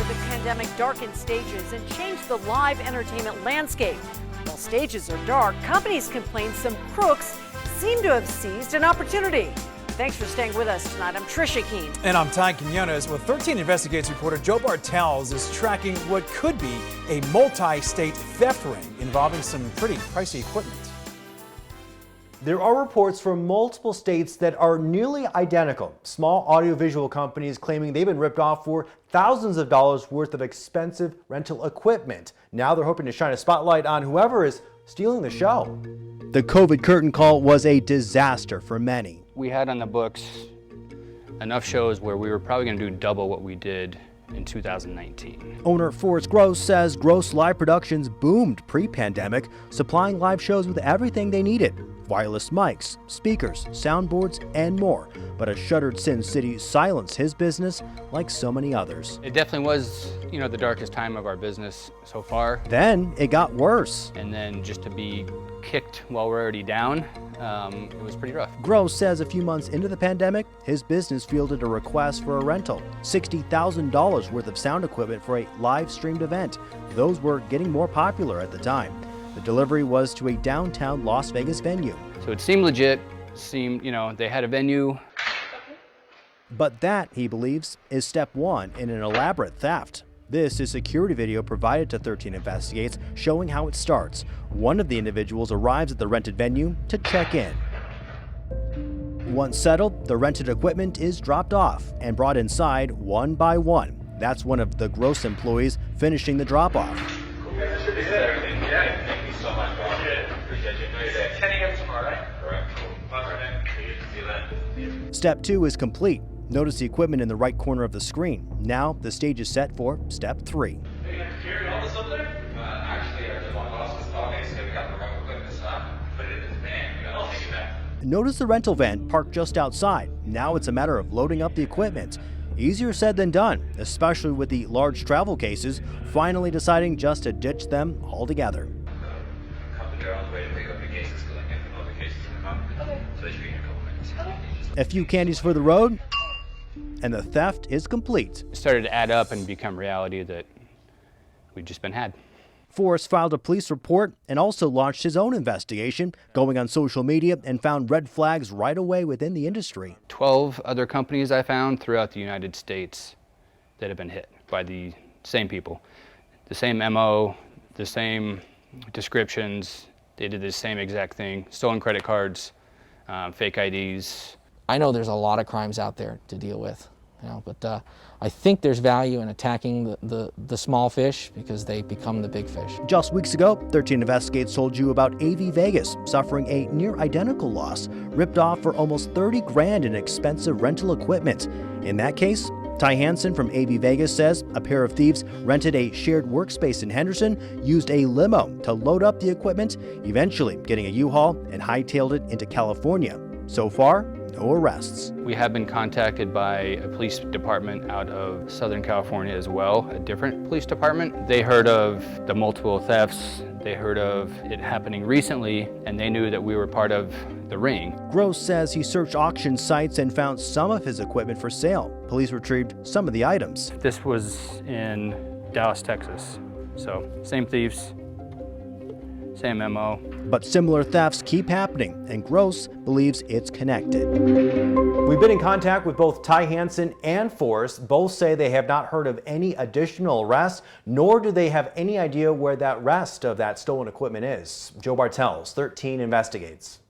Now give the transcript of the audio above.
COVID pandemic darkened stages and changed the live entertainment landscape. While stages are dark, companies complain some crooks seem to have seized an opportunity. Thanks for staying with us tonight. I'm Trisha Keene. And I'm Ty Quinones. With 13 Investigates reporter Joe Bartels is tracking what could be a multi-state theft ring involving some pretty pricey equipment. There are reports from multiple states that are nearly identical. Small audiovisual companies claiming they've been ripped off for thousands of dollars worth of expensive rental equipment. Now they're hoping to shine a spotlight on whoever is stealing the show. The COVID curtain call was a disaster for many. We had on the books enough shows where we were probably going to do double what we did in 2019. Owner Forrest Gross says Gross Live Productions boomed pre-pandemic, supplying live shows with everything they needed. Wireless mics, speakers, soundboards, and more. But a shuttered Sin City silenced his business like so many others. It definitely was, the darkest time of our business so far. Then it got worse. And then just to be kicked while we're already down, it was pretty rough. Gross says a few months into the pandemic, his business fielded a request for a rental. $60,000 worth of sound equipment for a live streamed event. Those were getting more popular at the time. The delivery was to a downtown Las Vegas venue. So it seemed legit, they had a venue. But that, he believes, is step one in an elaborate theft. This is security video provided to 13 Investigates showing how it starts. One of the individuals arrives at the rented venue to check in. Once settled, the rented equipment is dropped off and brought inside one by one. That's one of the Gross employees finishing the drop-off. That should be good. Everything. Yeah. Thank you so much. Appreciate you. 10 a.m. tomorrow, right? Correct. Cool. Step 2 is complete. Notice the equipment in the right corner of the screen. Now the stage is set for step 3. Are you going to carry all this up there? Actually, I just want to ask this talking, so we got the wrong equipment stuff. Put it in the van. I'll take it back. Notice the rental van parked just outside. Now it's a matter of loading up the equipment. Easier said than done, especially with the large travel cases, finally deciding just to ditch them altogether. A few candies for the road, and the theft is complete. It started to add up and become reality that we'd just been had. Forrest filed a police report and also launched his own investigation, going on social media and found red flags right away within the industry. 12 other companies I found throughout the United States that have been hit by the same people. The same MO, the same descriptions, they did the same exact thing. Stolen credit cards, fake IDs. I know there's a lot of crimes out there to deal with, but I think there's value in attacking the small fish because they become the big fish. Just weeks ago, 13 Investigates told you about AV Vegas suffering a near identical loss, ripped off for almost 30 grand in expensive rental equipment. In that case, Ty Hansen from AV Vegas says a pair of thieves rented a shared workspace in Henderson, used a limo to load up the equipment, eventually getting a U-Haul and hightailed it into California. So far, no arrests. We have been contacted by a police department out of Southern California as well, a different police department. They heard of the multiple thefts, they heard of it happening recently, and they knew that we were part of the ring. Gross says he searched auction sites and found some of his equipment for sale. Police retrieved some of the items. This was in Dallas, Texas. So same thieves, same MO. But similar thefts keep happening, and Gross believes it's connected. We've been in contact with both Ty Hansen and Forrest. Both say they have not heard of any additional arrests, nor do they have any idea where that rest of that stolen equipment is. Joe Bartels, 13 Investigates.